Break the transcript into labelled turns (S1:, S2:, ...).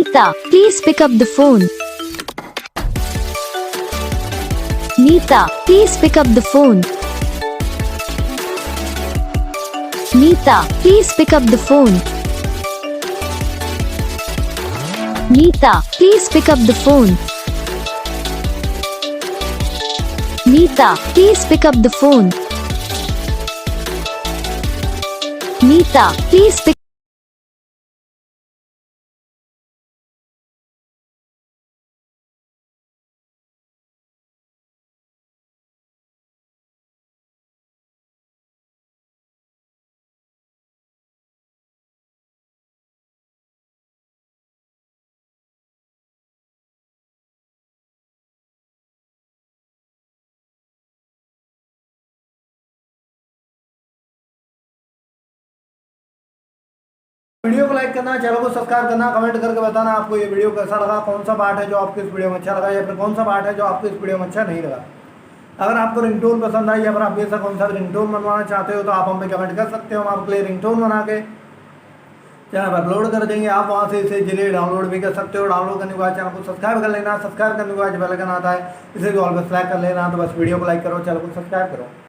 S1: Nita, please pick up the phone. Nita, please pick up the phone. Nita, please pick up the phone. Nita, please pick up the phone. Nita, please pick up the phone. Nita, please pick
S2: video को like करना, channel को subscribe करना, comment करके बताना आपको ये video कैसा लगा, कौन सा पार्ट है जो आपको इस वीडियो में अच्छा लगा या फिर कौन सा पार्ट है जो आपको इस वीडियो में अच्छा नहीं लगा। अगर आपको रिंगटोन पसंद आई या फिर आप ऐसा कौन सा रिंगटोन बनवाना चाहते हो तो आप हमें कमेंट कर सकते हो। हम आपके लिए रिंगटोन बना के चैनल पर अपलोड कर देंगे। आप वहाँ से इसे जिले डाउनलोड भी कर सकते हो। डाउनलोड करने के बाद चैनल को सब्सक्राइब कर लेना। सब्सक्राइब करने के बाद बेल आइकन आता है, इसे भी ऑल पर सेलेक्ट कर लेना। तो बस वीडियो को लाइक करो, चैनल को सब्सक्राइब करो।